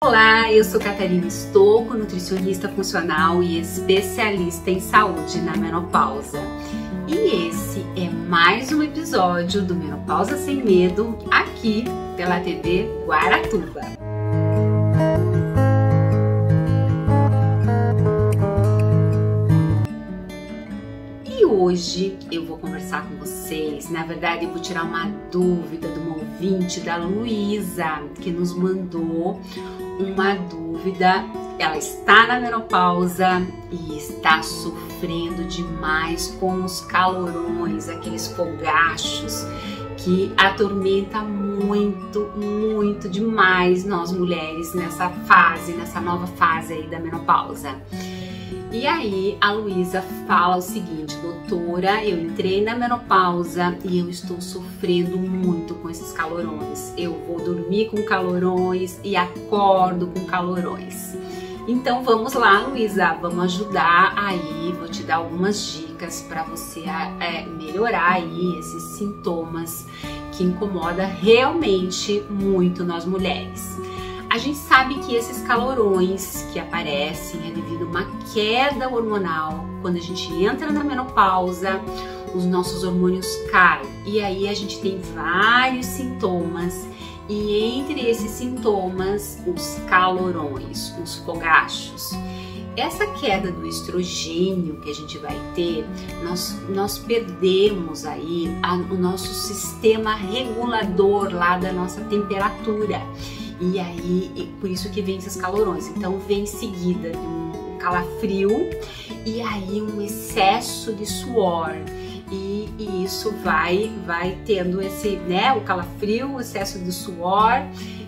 Olá, eu sou Catarina Stocco, nutricionista funcional e especialista em saúde na menopausa. E esse é mais um episódio do Menopausa Sem Medo, aqui pela TV Guaratuba. E hoje eu vou conversar com vocês, na verdade eu vou tirar uma dúvida de uma ouvinte, da Luísa, que nos mandou uma dúvida. Ela está na menopausa e está sofrendo demais com os calorões, aqueles fogachos que atormenta muito demais nós mulheres nessa nova fase aí da menopausa. E aí a Luísa fala o seguinte: doutora, eu entrei na menopausa e eu estou sofrendo muito com esses calorões. Eu vou dormir com calorões e acordo com calorões. Então vamos lá, Luísa, vamos ajudar aí, vou te dar algumas dicas para você melhorar aí esses sintomas que incomodam realmente muito nós mulheres. A gente sabe que esses calorões que aparecem é devido a uma queda hormonal. Quando a gente entra na menopausa, os nossos hormônios caem e aí a gente tem vários sintomas. E entre esses sintomas, os calorões, os fogachos. Essa queda do estrogênio que a gente vai ter, nós perdemos aí o nosso sistema regulador lá da nossa temperatura. E aí, por isso que vem esses calorões. Então vem em seguida de um calafrio e aí um excesso de suor. E isso vai tendo esse, o calafrio, o excesso de suor,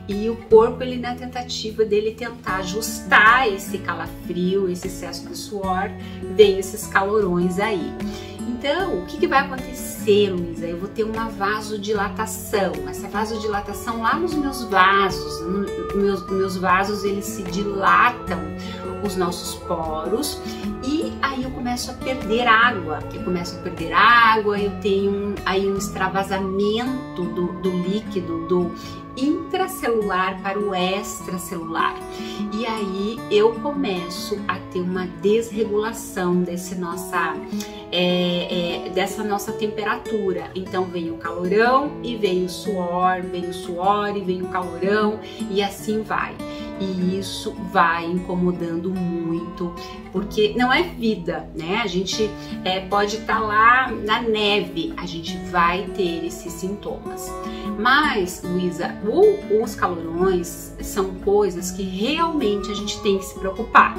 e o corpo, ele na tentativa dele tentar ajustar esse calafrio, esse excesso de suor, vem esses calorões aí. Então, o que vai acontecer, Luísa? Eu vou ter uma vasodilatação. Essa vasodilatação lá nos meus vasos, meus vasos, eles se dilatam, os nossos poros, e aí eu começo a perder água. Eu tenho aí um extravasamento do líquido, do intracelular para o extracelular. E aí eu começo a ter uma desregulação dessa nossa temperatura. Então vem o calorão e vem o suor e vem o calorão, e assim vai. E isso vai incomodando muito, porque não é vida, né? A gente pode estar lá na neve, a gente vai ter esses sintomas. Mas, Luísa, os calorões são coisas que realmente a gente tem que se preocupar.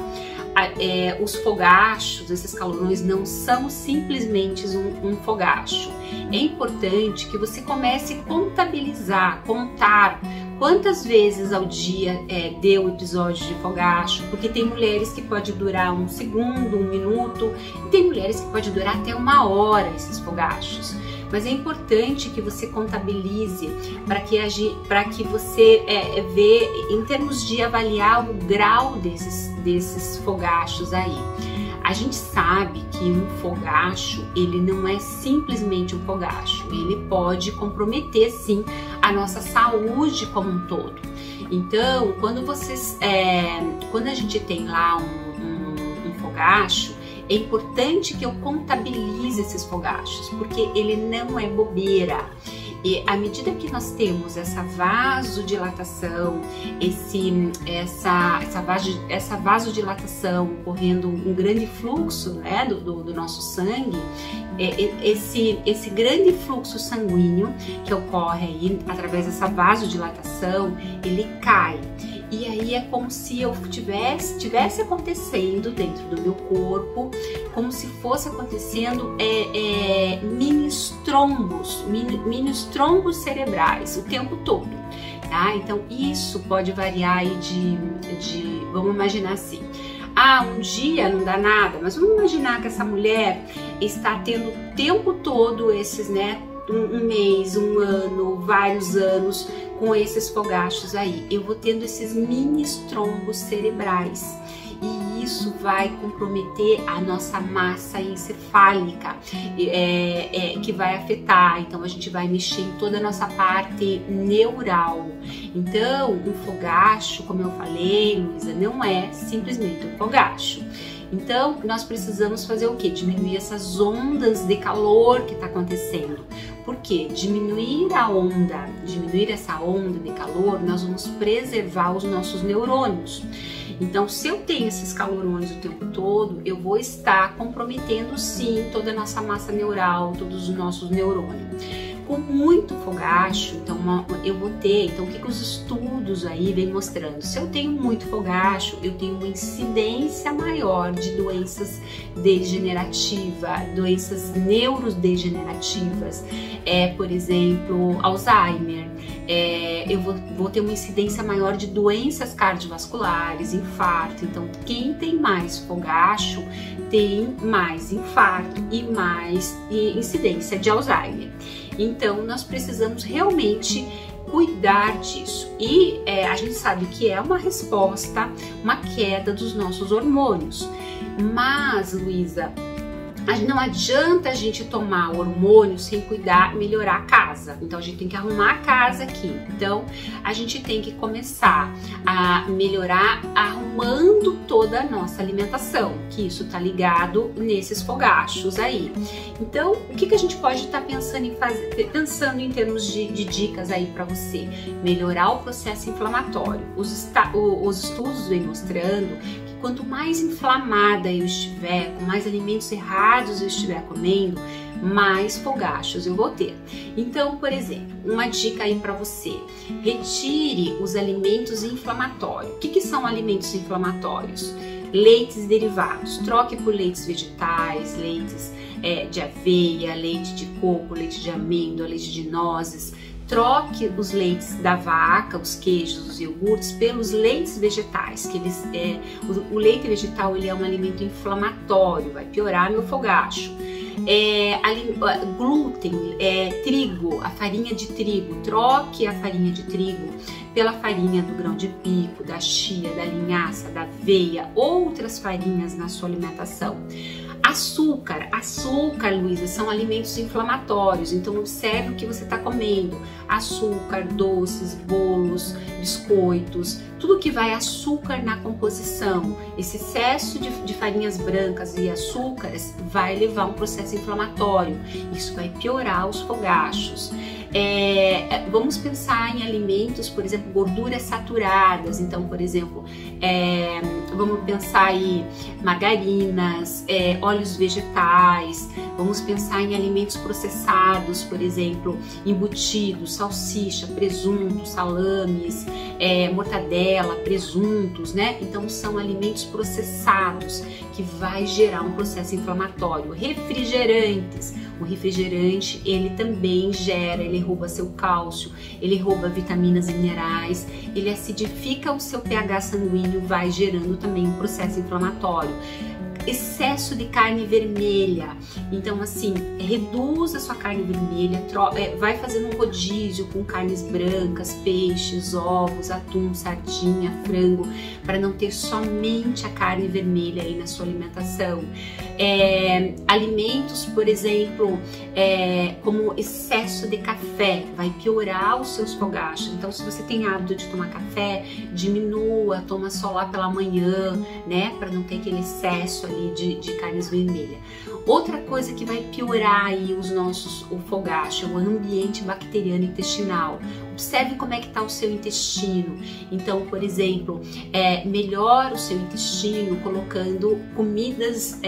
Os fogachos, esses calorões, não são simplesmente um fogacho. É importante que você comece a contabilizar, contar quantas vezes ao dia deu episódio de fogacho, porque tem mulheres que pode durar 1 segundo, 1 minuto, e tem mulheres que pode durar até 1 hora esses fogachos. Mas é importante que você contabilize para que você vê, em termos de avaliar o grau desses fogachos aí. A gente sabe que um fogacho, ele não é simplesmente um fogacho, ele pode comprometer sim a nossa saúde como um todo. Então, quando a gente tem lá um fogacho, é importante que eu contabilize esses fogachos, porque ele não é bobeira. E à medida que nós temos essa vasodilatação, essa vasodilatação ocorrendo, um grande fluxo, né, do nosso sangue, esse grande fluxo sanguíneo que ocorre aí através dessa vasodilatação, ele cai. E aí é como se eu tivesse acontecendo dentro do meu corpo, como se fosse acontecendo mini trombos cerebrais o tempo todo, tá? Então isso pode variar aí vamos imaginar assim, um dia não dá nada, mas vamos imaginar que essa mulher está tendo o tempo todo esses, um mês, 1 ano, vários anos, com esses fogachos aí? Eu vou tendo esses mini trombos cerebrais. E isso vai comprometer a nossa massa encefálica, que vai afetar. Então a gente vai mexer em toda a nossa parte neural. Então um fogacho, como eu falei, Luísa, não é simplesmente um fogacho. Então nós precisamos fazer o que? Diminuir essas ondas de calor que está acontecendo. Por quê? Diminuir essa onda de calor, nós vamos preservar os nossos neurônios. Então, se eu tenho esses calorões o tempo todo, eu vou estar comprometendo sim toda a nossa massa neural, todos os nossos neurônios. Com muito fogacho, então eu vou ter, então o que os estudos aí vem mostrando? Se eu tenho muito fogacho, eu tenho uma incidência maior de doenças degenerativas, doenças neurodegenerativas, por exemplo, Alzheimer. Eu vou ter uma incidência maior de doenças cardiovasculares, infarto. Então, quem tem mais fogacho tem mais infarto e mais incidência de Alzheimer. Então, nós precisamos realmente cuidar disso. E a gente sabe que é uma resposta, uma queda dos nossos hormônios. Mas, Luísa, não adianta a gente tomar hormônio sem cuidar, melhorar a casa. Então a gente tem que arrumar a casa aqui. Então a gente tem que começar a melhorar arrumando toda a nossa alimentação, que isso tá ligado nesses fogachos aí. Então o que a gente pode estar pensando em fazer, pensando em termos de dicas aí para você? Melhorar o processo inflamatório. Os estudos vêm mostrando que quanto mais inflamada eu estiver, com mais alimentos errados eu estiver comendo, mais fogachos eu vou ter. Então, por exemplo, uma dica aí para você: retire os alimentos inflamatórios. O que são alimentos inflamatórios? Leites derivados. Troque por leites vegetais, leites de aveia, leite de coco, leite de amêndoa, leite de nozes. Troque os leites da vaca, os queijos, os iogurtes, pelos leites vegetais, que o leite vegetal ele é um alimento inflamatório, vai piorar meu fogacho. Glúten, trigo, a farinha de trigo, troque a farinha de trigo pela farinha do grão de bico, da chia, da linhaça, da aveia, outras farinhas na sua alimentação. Açúcar, Luísa, são alimentos inflamatórios, então observe o que você está comendo. Açúcar, doces, bolos, biscoitos, tudo que vai açúcar na composição. Esse excesso de farinhas brancas e açúcares vai levar a um processo inflamatório. Isso vai piorar os fogachos. Vamos pensar em alimentos, por exemplo, gorduras saturadas. Então, por exemplo, vamos pensar em margarinas, óleos vegetais. Vamos pensar em alimentos processados, por exemplo, embutidos, salsicha, presunto, salames, mortadela, presuntos, né? Então são alimentos processados que vai gerar um processo inflamatório. Refrigerantes. O refrigerante, ele também gera, ele rouba seu cálcio, ele rouba vitaminas e minerais, ele acidifica o seu pH sanguíneo, vai gerando também um processo inflamatório. Excesso de carne vermelha, então assim, reduz a sua carne vermelha, vai fazendo um rodízio com carnes brancas, peixes, ovos, atum, sardinha, frango, para não ter somente a carne vermelha aí na sua alimentação. Alimentos, por exemplo, como excesso de café, vai piorar os seus fogachos. Então, se você tem hábito de tomar café, diminua, toma só lá pela manhã, né, para não ter aquele excesso ali de carnes vermelhas. Outra coisa que vai piorar aí o fogacho é o ambiente bacteriano intestinal. Observe como é que está o seu intestino. Então, por exemplo, melhora o seu intestino colocando comidas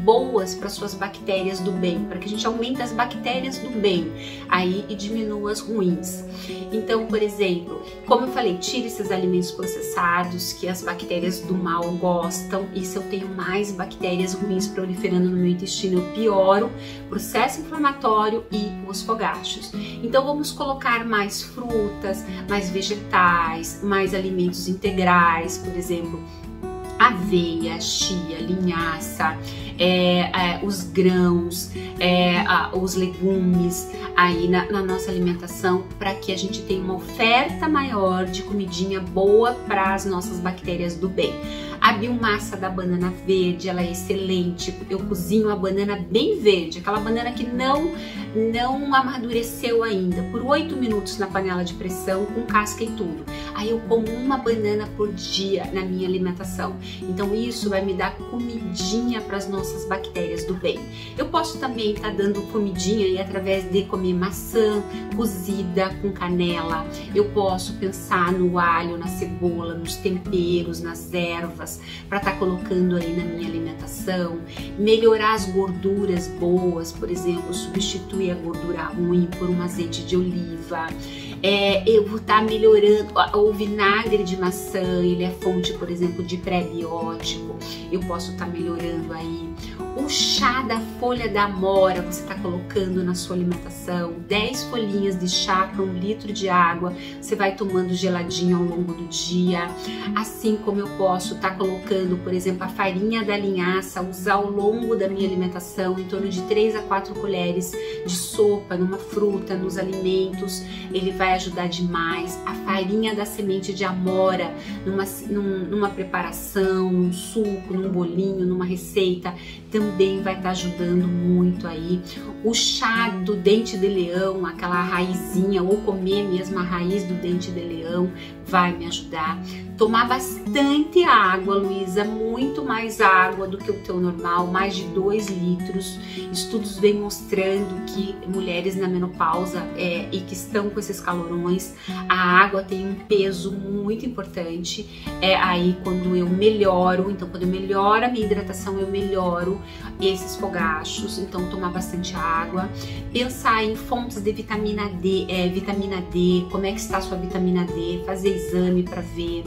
boas para suas bactérias do bem, para que a gente aumente as bactérias do bem aí e diminua as ruins. Então, por exemplo, como eu falei, tire esses alimentos processados que as bactérias do mal gostam, e se eu tenho mais bactérias ruins proliferando no meu intestino, eu pioro o processo inflamatório e os fogachos. Então vamos colocar mais frutas, mais vegetais, mais alimentos integrais, por exemplo, aveia, chia, linhaça, os grãos, os legumes aí na nossa alimentação, para que a gente tenha uma oferta maior de comidinha boa para as nossas bactérias do bem. A biomassa da banana verde, ela é excelente. Eu cozinho a banana bem verde, aquela banana que não amadureceu ainda, por 8 minutos na panela de pressão com casca e tudo. Aí eu como uma banana por dia na minha alimentação. Então isso vai me dar comidinha para as nossas bactérias do bem. Eu posso também estar dando comidinha aí através de comer maçã cozida com canela. Eu posso pensar no alho, na cebola, nos temperos, nas ervas, para estar colocando aí na minha alimentação. Melhorar as gorduras boas, por exemplo, substituir a gordura ruim por um azeite de oliva. Eu vou estar melhorando o vinagre de maçã, ele é fonte, por exemplo, de pré-biótico. Eu posso estar melhorando aí o chá da folha da amora, você está colocando na sua alimentação 10 folhinhas de chá para 1 litro de água, você vai tomando geladinho ao longo do dia. Assim como eu posso estar colocando, por exemplo, a farinha da linhaça, usar ao longo da minha alimentação em torno de 3 a 4 colheres de sopa numa fruta, nos alimentos, ele vai ajudar demais. A farinha da semente de amora numa preparação, num suco, num bolinho, numa receita, também vai estar ajudando muito aí. O chá do dente de leão, aquela raizinha, ou comer mesmo a raiz do dente de leão, vai me ajudar. Tomar bastante água, Luísa, muito mais água do que o teu normal, mais de 2 litros. Estudos vêm mostrando que mulheres na menopausa e que estão com esses calorões, a água tem um peso muito importante. Aí quando eu melhoro, então quando eu melhoro a minha hidratação, eu melhoro esses fogachos. Então tomar bastante água. Pensar em fontes de vitamina D, como é que está a sua vitamina D, fazer exame para ver.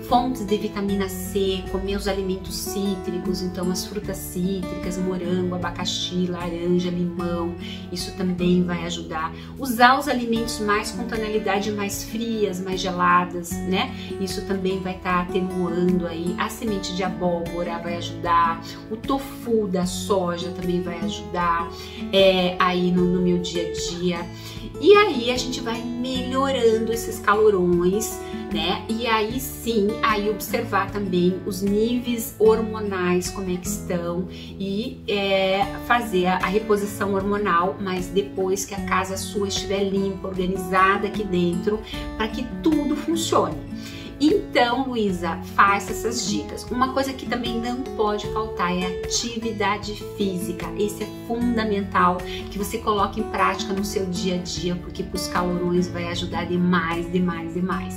Fontes de vitamina C, comer os alimentos cítricos, então as frutas cítricas, morango, abacaxi, laranja, limão, isso também vai ajudar. Usar os alimentos mais com tonalidade mais frias, mais geladas, né? Isso também vai estar atenuando aí. A semente de abóbora vai ajudar, o tofu da soja também vai ajudar aí no meu dia a dia. E aí a gente vai melhorando esses calorões, né? E aí sim, aí observar também os níveis hormonais, como é que estão, e fazer a reposição hormonal, mas depois que a casa sua estiver limpa, organizada aqui dentro, para que tudo funcione. Então, Luísa, faça essas dicas. Uma coisa que também não pode faltar é atividade física. Esse é fundamental que você coloque em prática no seu dia a dia, porque para os calorões vai ajudar demais, demais, demais.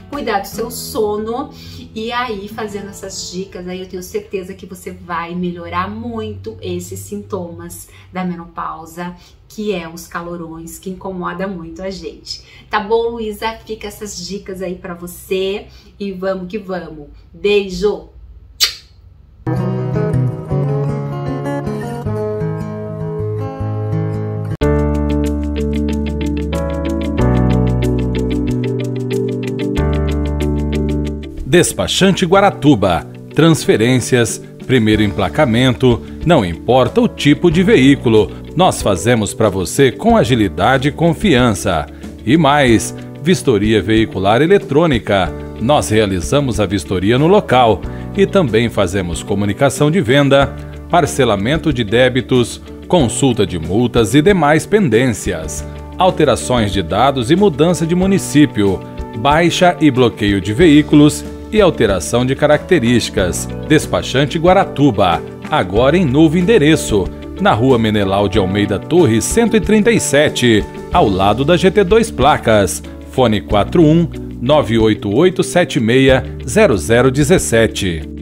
Cuidar do seu sono, e aí fazendo essas dicas, aí eu tenho certeza que você vai melhorar muito esses sintomas da menopausa, que é os calorões, que incomoda muito a gente. Tá bom, Luísa? Fica essas dicas aí pra você e vamos que vamos. Beijo! Despachante Guaratuba. Transferências, primeiro emplacamento, não importa o tipo de veículo, nós fazemos para você com agilidade e confiança. E mais, vistoria veicular eletrônica. Nós realizamos a vistoria no local e também fazemos comunicação de venda, parcelamento de débitos, consulta de multas e demais pendências, alterações de dados e mudança de município, baixa e bloqueio de veículos e alteração de características. Despachante Guaratuba, agora em novo endereço, na Rua Menelau de Almeida Torres 137, ao lado da GT2 Placas. Fone 41 98876 0017.